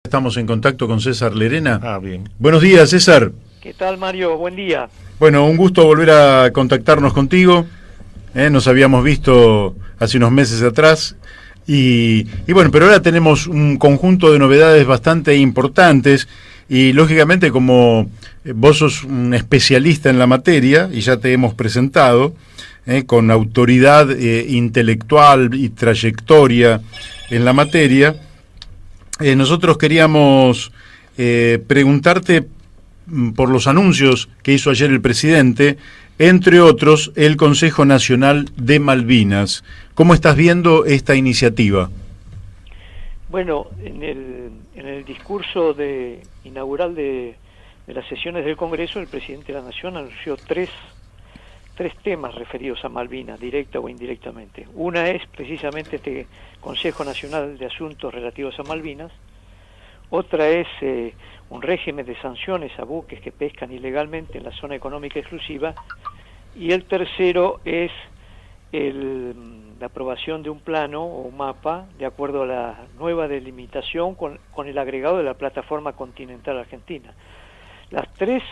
Estamos en contacto con César Lerena. Bien. Buenos días, César. ¿Qué tal, Mario? Buen día. Bueno, un gusto volver a contactarnos contigo. Nos habíamos visto hace unos meses atrás. Y bueno, pero ahora tenemos un conjunto de novedades bastante importantes. Y lógicamente, como vos sos un especialista en la materia, y ya te hemos presentado, con autoridad intelectual y trayectoria en la materia, nosotros queríamos preguntarte por los anuncios que hizo ayer el presidente, entre otros el Consejo Nacional de Malvinas. ¿Cómo estás viendo esta iniciativa? Bueno, en el discurso inaugural de las sesiones del Congreso, el presidente de la Nación anunció tres temas referidos a Malvinas, directa o indirectamente. Una es precisamente este Consejo Nacional de Asuntos relativos a Malvinas. Otra es un régimen de sanciones a buques que pescan ilegalmente en la zona económica exclusiva. Y el tercero es la aprobación de un plano o un mapa de acuerdo a la nueva delimitación con el agregado de la plataforma continental argentina. Las tres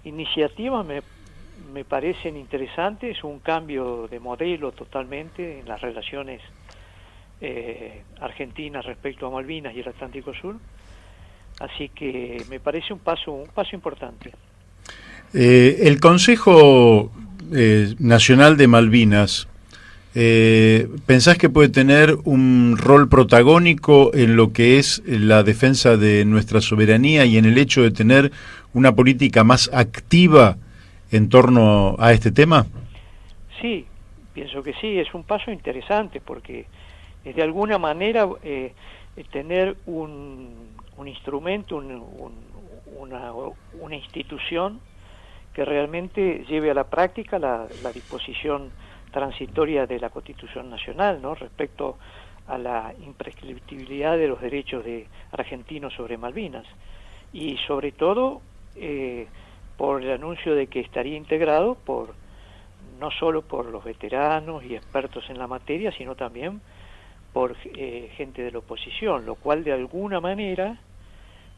iniciativas me parecen interesantes, es un cambio de modelo totalmente en las relaciones argentinas respecto a Malvinas y el Atlántico Sur, así que me parece un paso importante. El Consejo Nacional de Malvinas, ¿pensás que puede tener un rol protagónico en lo que es la defensa de nuestra soberanía y en el hecho de tener una política más activa en torno a este tema? Sí, pienso que sí, es un paso interesante porque es de alguna manera tener un instrumento, una institución que realmente lleve a la práctica la disposición transitoria de la Constitución Nacional, ¿no?, respecto a la imprescriptibilidad de los derechos de argentinos sobre Malvinas, y sobre todo por el anuncio de que estaría integrado no solo por los veteranos y expertos en la materia, sino también por gente de la oposición, lo cual de alguna manera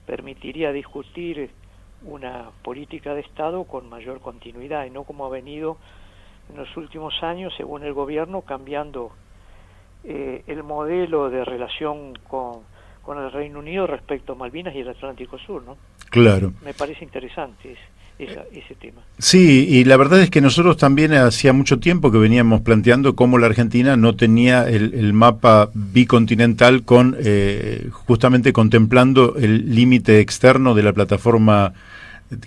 permitiría discutir una política de Estado con mayor continuidad y no como ha venido en los últimos años, según el gobierno, cambiando el modelo de relación con el Reino Unido respecto a Malvinas y el Atlántico Sur, ¿no? Claro. Me parece interesante ese tema. Sí, y la verdad es que nosotros también hacía mucho tiempo que veníamos planteando cómo la Argentina no tenía el mapa bicontinental con justamente contemplando el límite externo de la plataforma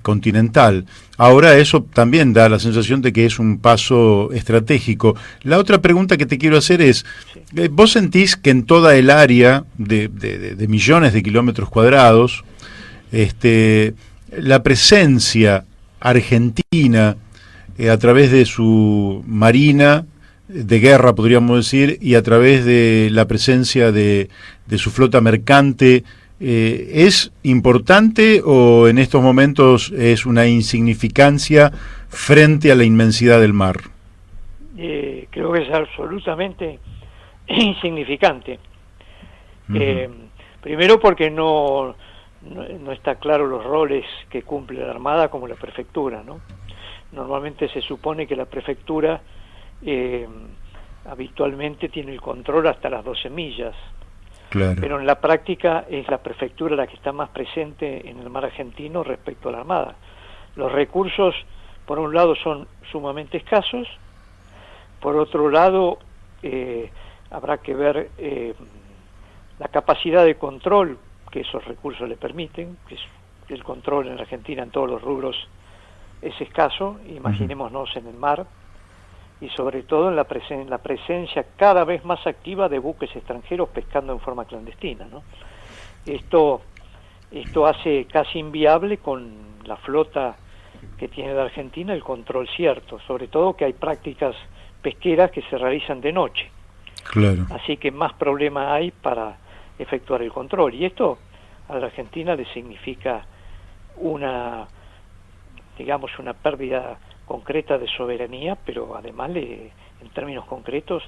continental. Ahora eso también da la sensación de que es un paso estratégico. La otra pregunta que te quiero hacer es, sí, ¿vos sentís que en toda el área de millones de kilómetros cuadrados, la presencia argentina a través de su marina de guerra, podríamos decir, y a través de la presencia de su flota mercante, ¿es importante o en estos momentos es una insignificancia frente a la inmensidad del mar? Creo que es absolutamente insignificante. Primero porque no está claro los roles que cumple la Armada como la prefectura, ¿no? Normalmente se supone que la prefectura habitualmente tiene el control hasta las 12 millas. Claro. Pero en la práctica es la prefectura la que está más presente en el mar argentino respecto a la Armada. Los recursos, por un lado, son sumamente escasos, por otro lado, habrá que ver la capacidad de control que esos recursos le permiten, que el control en Argentina en todos los rubros es escaso, imaginémonos en el mar, y sobre todo en la presencia cada vez más activa de buques extranjeros pescando en forma clandestina, ¿no? Esto hace casi inviable con la flota que tiene la Argentina el control cierto, sobre todo que hay prácticas pesqueras que se realizan de noche. Claro. Así que más problema hay para efectuar el control, y esto a la Argentina le significa una pérdida concreta de soberanía, pero además en términos concretos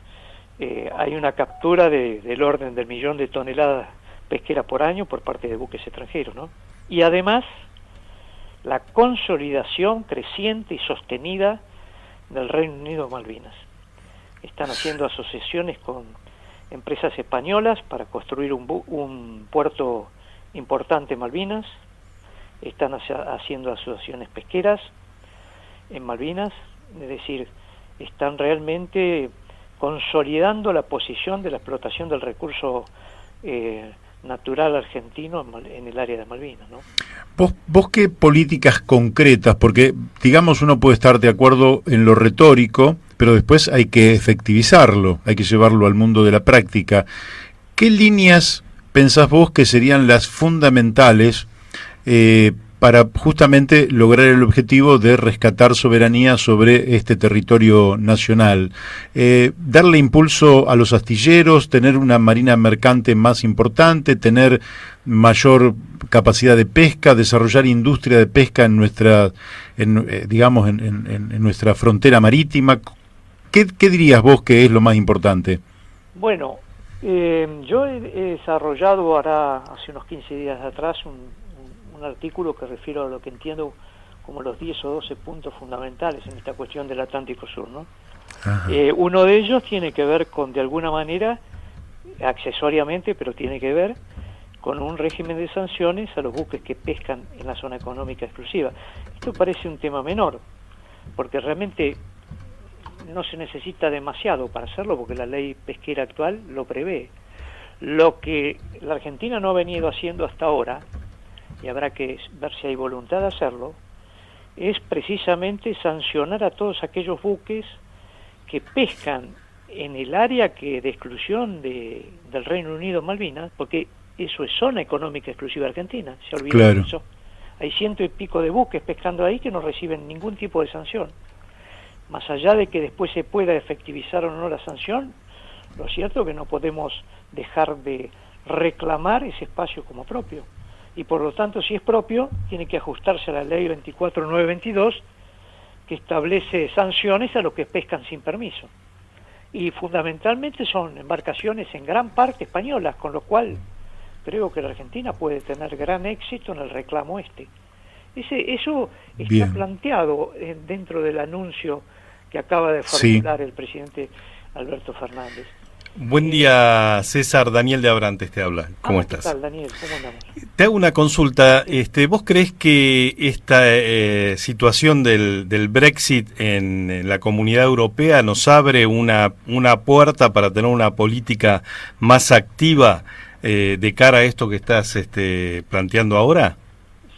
hay una captura del orden del 1.000.000 de toneladas pesquera por año por parte de buques extranjeros, ¿no? Y además, la consolidación creciente y sostenida del Reino Unido en Malvinas. Están haciendo asociaciones con empresas españolas para construir un puerto importante en Malvinas, están haciendo asociaciones pesqueras en Malvinas, es decir, están realmente consolidando la posición de la explotación del recurso natural argentino en el área de Malvinas, ¿no? ¿Vos qué políticas concretas? Porque, digamos, uno puede estar de acuerdo en lo retórico, pero después hay que efectivizarlo, hay que llevarlo al mundo de la práctica. ¿Qué líneas pensás vos que serían las fundamentales para justamente lograr el objetivo de rescatar soberanía sobre este territorio nacional? Darle impulso a los astilleros, tener una marina mercante más importante, tener mayor capacidad de pesca, desarrollar industria de pesca en nuestra, digamos, en nuestra frontera marítima. ¿Qué dirías vos que es lo más importante? Bueno, yo he desarrollado hace unos 15 días atrás un artículo que refiero a lo que entiendo como los 10 o 12 puntos fundamentales en esta cuestión del Atlántico Sur, ¿no? Uno de ellos tiene que ver con, de alguna manera, accesoriamente, pero tiene que ver con un régimen de sanciones a los buques que pescan en la zona económica exclusiva. Esto parece un tema menor, porque realmente no se necesita demasiado para hacerlo, porque la ley pesquera actual lo prevé. Lo que la Argentina no ha venido haciendo hasta ahora, y habrá que ver si hay voluntad de hacerlo, es precisamente sancionar a todos aquellos buques que pescan en el área de exclusión del Reino Unido Malvinas, porque eso es zona económica exclusiva argentina, se olvidó de eso. Hay 100 y pico de buques pescando ahí que no reciben ningún tipo de sanción. Más allá de que después se pueda efectivizar o no la sanción, lo cierto es que no podemos dejar de reclamar ese espacio como propio. Y por lo tanto, si es propio, tiene que ajustarse a la ley 24922, que establece sanciones a los que pescan sin permiso. Y fundamentalmente son embarcaciones en gran parte españolas, con lo cual creo que la Argentina puede tener gran éxito en el reclamo este. Eso está planteado dentro del anuncio que acaba de formular el presidente Alberto Fernández. Buen día, César. Daniel de Abrantes te habla. ¿Cómo estás? ¿Qué tal, Daniel? ¿Cómo andamos? Te hago una consulta. ¿Vos crees que esta situación del Brexit en la Comunidad Europea nos abre una puerta para tener una política más activa de cara a esto que estás planteando ahora?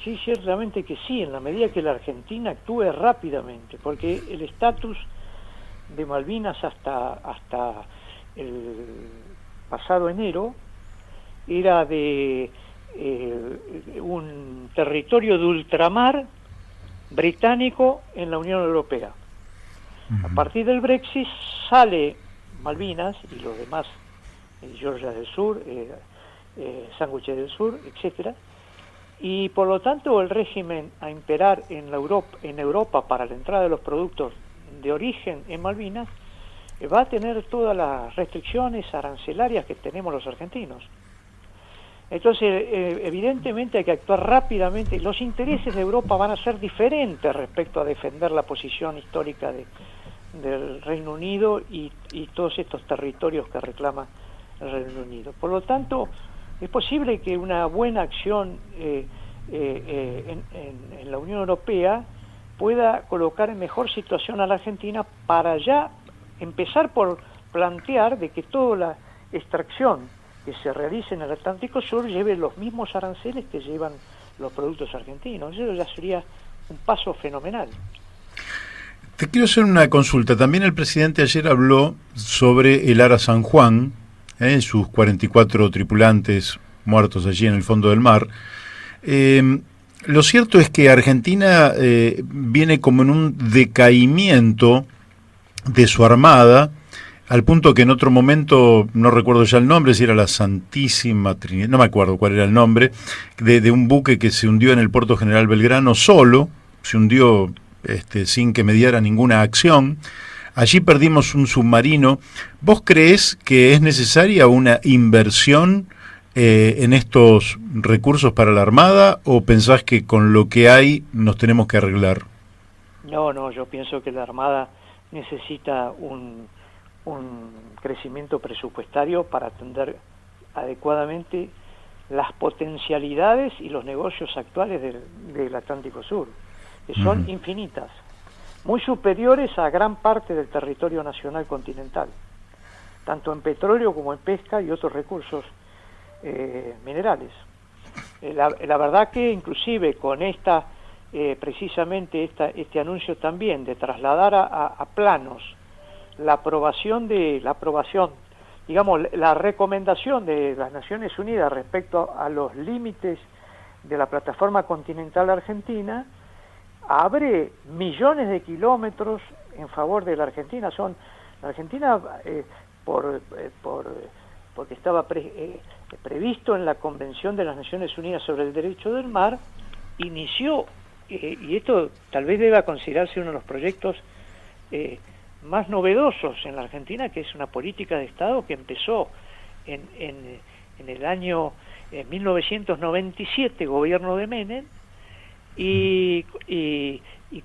Sí, ciertamente que sí, en la medida que la Argentina actúe rápidamente, porque el estatus de Malvinas hasta el pasado enero era de un territorio de ultramar británico en la Unión Europea. A partir del Brexit sale Malvinas y los demás, Georgia del Sur, Sándwiches del Sur, etcétera, y por lo tanto el régimen a imperar en Europa para la entrada de los productos de origen en Malvinas va a tener todas las restricciones arancelarias que tenemos los argentinos. Entonces, evidentemente hay que actuar rápidamente. Los intereses de Europa van a ser diferentes respecto a defender la posición histórica del Reino Unido y todos estos territorios que reclama el Reino Unido. Por lo tanto, es posible que una buena acción en la Unión Europea pueda colocar en mejor situación a la Argentina para ya empezar por plantear de que toda la extracción que se realice en el Atlántico Sur lleve los mismos aranceles que llevan los productos argentinos. Eso ya sería un paso fenomenal. Te quiero hacer una consulta. También el presidente ayer habló sobre el Ara San Juan, sus 44 tripulantes muertos allí en el fondo del mar. Lo cierto es que Argentina viene como en un decaimiento de su armada, al punto que en otro momento, no recuerdo ya el nombre, si era la Santísima Trinidad, no me acuerdo cuál era el nombre, de un buque que se hundió en el puerto General Belgrano solo, se hundió sin que mediara ninguna acción. Allí perdimos un submarino. ¿Vos creés que es necesaria una inversión en estos recursos para la Armada, o pensás que con lo que hay nos tenemos que arreglar? No, yo pienso que la Armada necesita un crecimiento presupuestario para atender adecuadamente las potencialidades y los negocios actuales del Atlántico Sur, que son infinitas, muy superiores a gran parte del territorio nacional continental, tanto en petróleo como en pesca y otros recursos minerales. La verdad que inclusive con precisamente este anuncio también de trasladar a planos la aprobación, digamos, la recomendación de las Naciones Unidas respecto a los límites de la plataforma continental argentina, abre millones de kilómetros en favor de la Argentina. La Argentina, porque estaba previsto en la Convención de las Naciones Unidas sobre el Derecho del Mar, inició, y esto tal vez deba considerarse uno de los proyectos más novedosos en la Argentina, que es una política de Estado que empezó en el año 1997, gobierno de Menem, y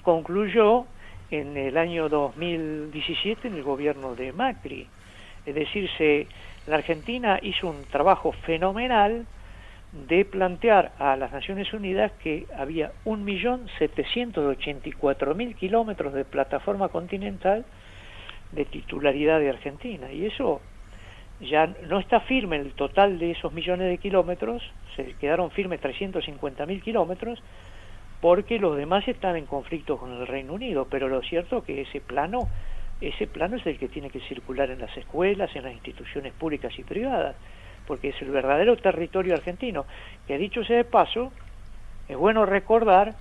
concluyó en el año 2017 en el gobierno de Macri. Es decir, la Argentina hizo un trabajo fenomenal de plantear a las Naciones Unidas que había 1.784.000 kilómetros de plataforma continental de titularidad de Argentina, y eso ya no está firme el total de esos millones de kilómetros, se quedaron firmes 350.000 kilómetros, porque los demás están en conflicto con el Reino Unido, pero lo cierto es que ese plano es el que tiene que circular en las escuelas, en las instituciones públicas y privadas, porque es el verdadero territorio argentino, que dicho sea de paso, es bueno recordar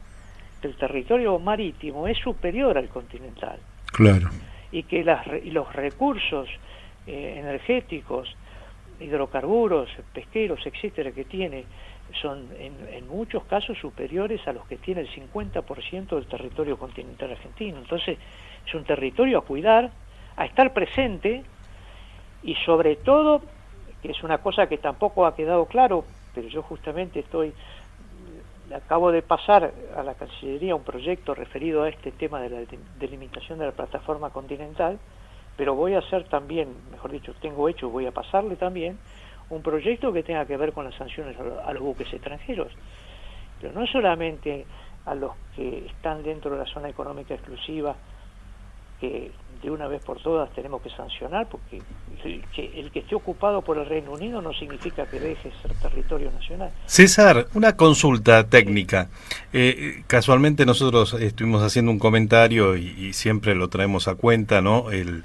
que el territorio marítimo es superior al continental. Claro. Y que los recursos energéticos, hidrocarburos, pesqueros, etcétera, que tiene, son en muchos casos superiores a los que tiene el 50% del territorio continental argentino. Entonces, es un territorio a cuidar, a estar presente, y sobre todo, que es una cosa que tampoco ha quedado claro, pero yo justamente acabo de pasar a la Cancillería un proyecto referido a este tema de la delimitación de la plataforma continental, pero voy a hacer también, mejor dicho, voy a pasarle también un proyecto que tenga que ver con las sanciones a los buques extranjeros, pero no solamente a los que están dentro de la zona económica exclusiva, que de una vez por todas tenemos que sancionar, porque el que esté ocupado por el Reino Unido no significa que deje de ser territorio nacional. César, una consulta técnica. Casualmente nosotros estuvimos haciendo un comentario y siempre lo traemos a cuenta, ¿no? El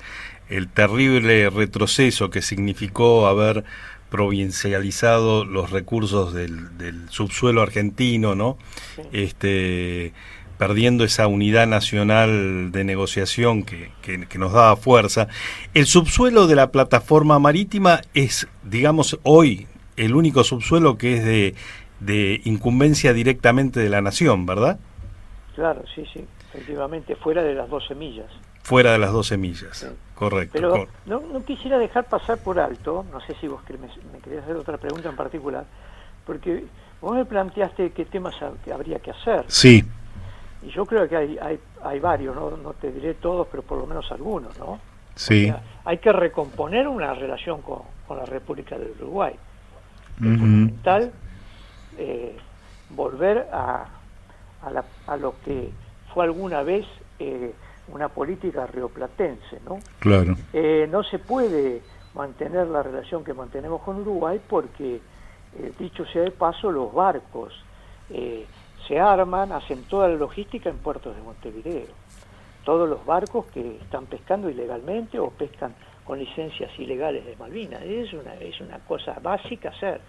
terrible retroceso que significó haber provincializado los recursos del subsuelo argentino, ¿no? Sí. Perdiendo esa unidad nacional de negociación que nos daba fuerza. El subsuelo de la plataforma marítima es, digamos, hoy el único subsuelo que es de incumbencia directamente de la nación, ¿verdad? Claro, sí, efectivamente, fuera de las 12 millas. Fuera de las 12 millas, sí. Correcto. Pero no quisiera dejar pasar por alto, no sé si vos me querías hacer otra pregunta en particular, porque vos me planteaste qué temas habría que hacer. Sí. Y yo creo que hay varios, no te diré todos, pero por lo menos algunos, ¿no? Sí. O sea, hay que recomponer una relación con la República del Uruguay. Es fundamental volver a lo que fue alguna vez una política rioplatense, ¿no? Claro. No se puede mantener la relación que mantenemos con Uruguay porque, dicho sea de paso, los barcos se arman, hacen toda la logística en puertos de Montevideo. Todos los barcos que están pescando ilegalmente o pescan con licencias ilegales de Malvinas. Es una cosa básica hacer.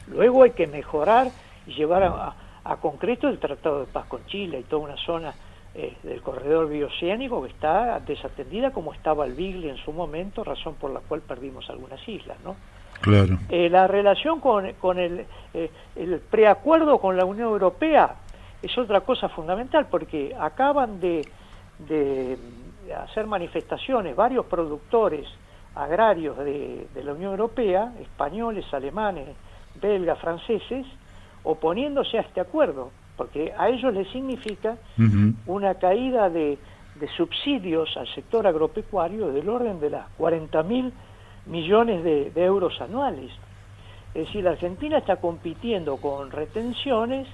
Luego hay que mejorar y llevar a concreto el Tratado de Paz con Chile y toda una zona del corredor bioceánico que está desatendida, como estaba el Beagle en su momento, razón por la cual perdimos algunas islas, ¿no? Claro. La relación con el preacuerdo con la Unión Europea es otra cosa fundamental, porque acaban de hacer manifestaciones varios productores agrarios de la Unión Europea, españoles, alemanes, belgas, franceses, oponiéndose a este acuerdo, porque a ellos les significa una caída de subsidios al sector agropecuario del orden de las 40.000 millones de euros anuales. Es decir, la Argentina está compitiendo con retenciones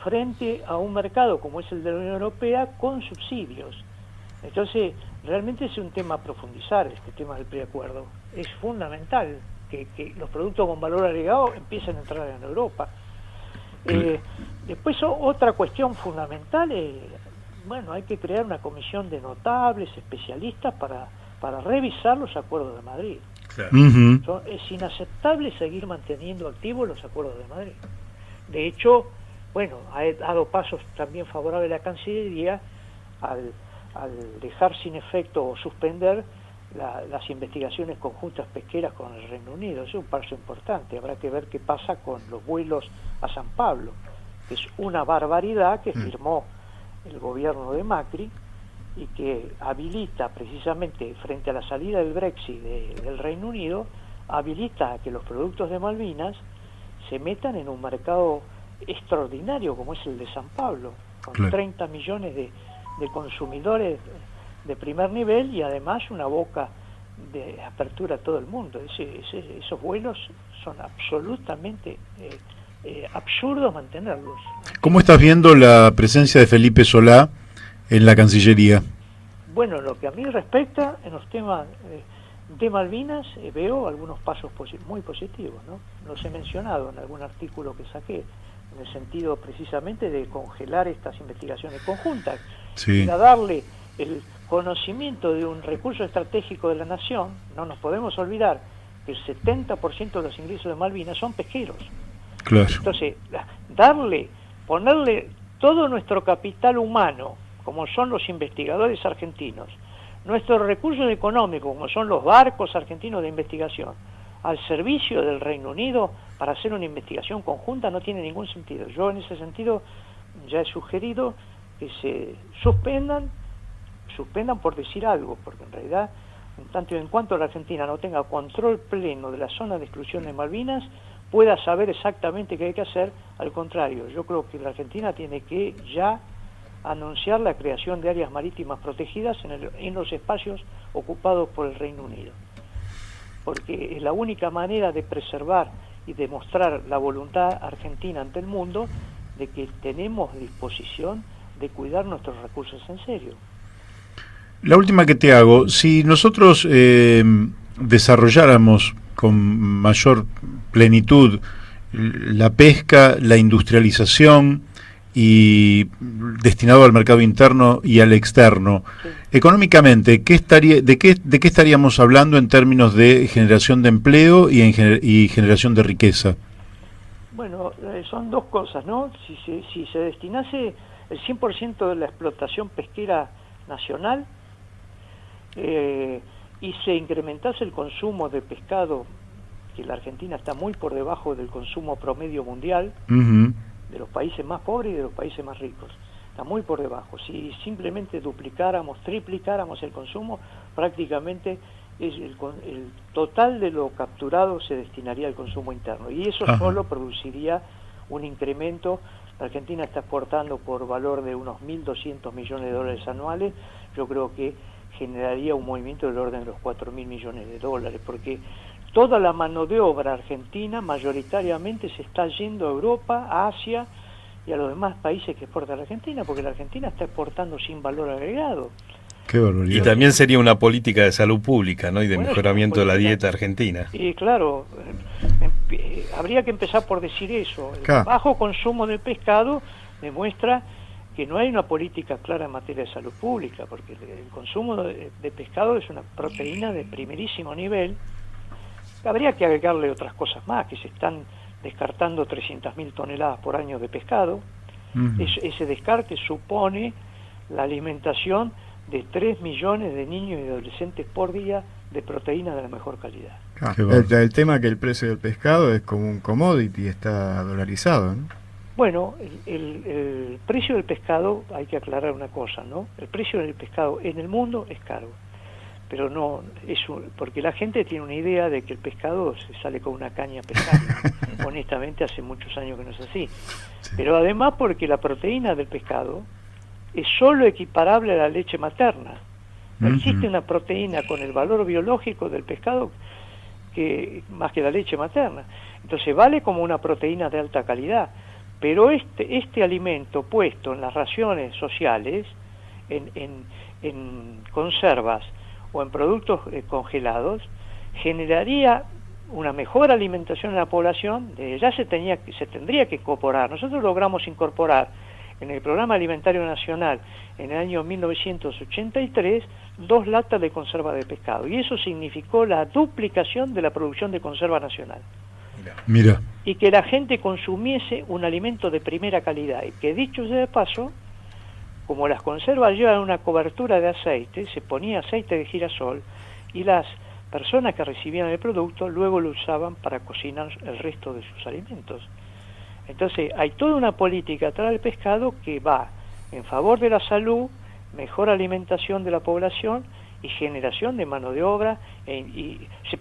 frente a un mercado como es el de la Unión Europea con subsidios. Entonces, realmente es un tema a profundizar, este tema del preacuerdo. Es fundamental que los productos con valor agregado empiecen a entrar en Europa. Después, otra cuestión fundamental es, bueno, hay que crear una comisión de notables, especialistas para revisar los acuerdos de Madrid. Claro. Es inaceptable seguir manteniendo activos los acuerdos de Madrid. De hecho, bueno, ha dado pasos también favorables a la Cancillería al dejar sin efecto o suspender las investigaciones conjuntas pesqueras con el Reino Unido. Es un paso importante. Habrá que ver qué pasa con los vuelos a San Pablo, que es una barbaridad que firmó el gobierno de Macri y que habilita precisamente frente a la salida del Brexit del Reino Unido, habilita a que los productos de Malvinas se metan en un mercado extraordinario como es el de San Pablo, con 30 millones de consumidores de primer nivel y además una boca de apertura a todo el mundo. Esos vuelos son absolutamente absurdos mantenerlos. ¿Cómo estás viendo la presencia de Felipe Solá en la Cancillería? Bueno, lo que a mí respecta en los temas de Malvinas, veo algunos pasos muy positivos, ¿no? Los he mencionado en algún artículo que saqué, en el sentido precisamente de congelar estas investigaciones conjuntas, y a darle el conocimiento de un recurso estratégico de la nación. No nos podemos olvidar que el 70% de los ingresos de Malvinas son pesqueros. Claro. Entonces, ponerle todo nuestro capital humano, como son los investigadores argentinos, nuestros recursos económicos, como son los barcos argentinos de investigación, al servicio del Reino Unido para hacer una investigación conjunta, no tiene ningún sentido. Yo en ese sentido ya he sugerido que se suspendan por decir algo, porque en realidad, en tanto y en cuanto la Argentina no tenga control pleno de la zona de exclusión de Malvinas, pueda saber exactamente qué hay que hacer. Al contrario, yo creo que la Argentina tiene que ya anunciar la creación de áreas marítimas protegidas en los espacios ocupados por el Reino Unido, porque es la única manera de preservar y demostrar la voluntad argentina ante el mundo de que tenemos disposición de cuidar nuestros recursos en serio. La última que te hago, si nosotros desarrolláramos con mayor plenitud la pesca, la industrialización y destinado al mercado interno y al externo, económicamente, ¿de qué estaríamos hablando en términos de generación de empleo y generación de riqueza? Bueno, son dos cosas, ¿no? Si se destinase el 100% de la explotación pesquera nacional y se incrementase el consumo de pescado, que la Argentina está muy por debajo del consumo promedio mundial, de los países más pobres y de los países más ricos, está muy por debajo. Si simplemente duplicáramos, triplicáramos el consumo, prácticamente el total de lo capturado se destinaría al consumo interno, y eso solo produciría un incremento. La Argentina está exportando por valor de unos 1.200 millones de dólares anuales. Yo creo que generaría un movimiento del orden de los 4.000 millones de dólares, porque toda la mano de obra argentina mayoritariamente se está yendo a Europa, a Asia y a los demás países que exporta la Argentina, porque la Argentina está exportando sin valor agregado. Qué barbaridad. Y también sería una política de salud pública, ¿no? Y de mejoramiento de la dieta argentina. Y claro, habría que empezar por decir eso. El bajo consumo del pescado demuestra que no hay una política clara en materia de salud pública, porque el consumo de pescado es una proteína de primerísimo nivel. Habría que agregarle otras cosas más, que se están descartando 300.000 toneladas por año de pescado. Ese descarte supone la alimentación de 3 millones de niños y adolescentes por día de proteínas de la mejor calidad. El tema que el precio del pescado es como un commodity, está dolarizado, ¿no? Bueno, el precio del pescado, hay que aclarar una cosa, ¿no? El precio del pescado en el mundo es caro, pero no porque la gente tiene una idea de que el pescado se sale con una caña a pescar. Honestamente hace muchos años que no es así. Sí. Pero además porque la proteína del pescado es solo equiparable a la leche materna. No existe una proteína con el valor biológico del pescado que más que la leche materna. Entonces vale como una proteína de alta calidad, pero este alimento puesto en las raciones sociales, en conservas o en productos congelados, generaría una mejor alimentación en la población. Ya se tendría que incorporar. Nosotros logramos incorporar en el Programa Alimentario Nacional en el año 1983 2 latas de conserva de pescado, y eso significó la duplicación de la producción de conserva nacional. Mira. Y que la gente consumiese un alimento de primera calidad, y que, dicho sea de paso, como las conservas llevan una cobertura de aceite, se ponía aceite de girasol, y las personas que recibían el producto luego lo usaban para cocinar el resto de sus alimentos. Entonces hay toda una política atrás del pescado que va en favor de la salud, mejor alimentación de la población y generación de mano de obra,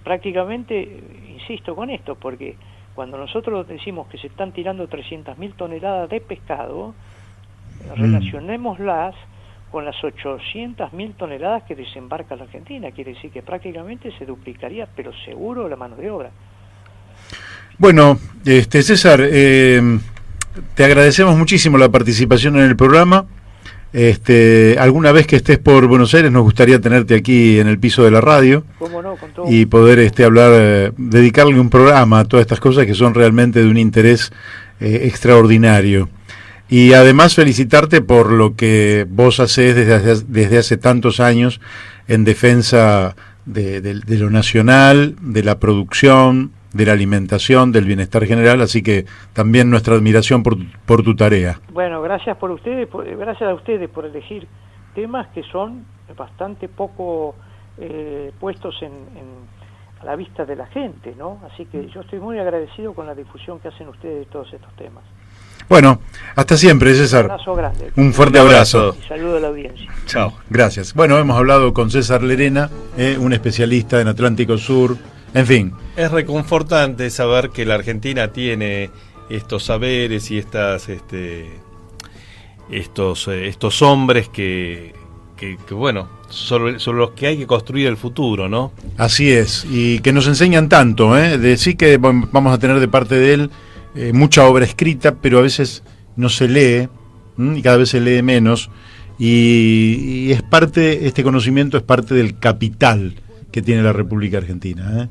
prácticamente, insisto con esto, porque cuando nosotros decimos que se están tirando 300.000 toneladas de pescado, relacionémoslas con las 800.000 toneladas que desembarca la Argentina. Quiere decir que prácticamente se duplicaría, pero seguro, la mano de obra. Bueno, César, te agradecemos muchísimo la participación en el programa. Alguna vez que estés por Buenos Aires nos gustaría tenerte aquí en el piso de la radio. ¿Cómo no? Con todo. Y poder hablar, dedicarle un programa a todas estas cosas que son realmente de un interés extraordinario. Y además felicitarte por lo que vos hacés desde hace tantos años en defensa de lo nacional, de la producción, de la alimentación, del bienestar general, así que también nuestra admiración por tu tarea. Bueno, gracias a ustedes por elegir temas que son bastante poco puestos a la vista de la gente, ¿no? Así que yo estoy muy agradecido con la difusión que hacen ustedes de todos estos temas. Bueno, hasta siempre, César. Un abrazo grande. Un fuerte abrazo. Y saludo a la audiencia. Chao. Gracias. Bueno, hemos hablado con César Lerena, un especialista en Atlántico Sur. En fin. Es reconfortante saber que la Argentina tiene estos saberes y estos hombres que bueno, sobre los que hay que construir el futuro, ¿no? Así es, y que nos enseñan tanto, de sí que vamos a tener de parte de él mucha obra escrita, pero a veces no se lee, y cada vez se lee menos, y es parte, este conocimiento es parte del capital que tiene la República Argentina,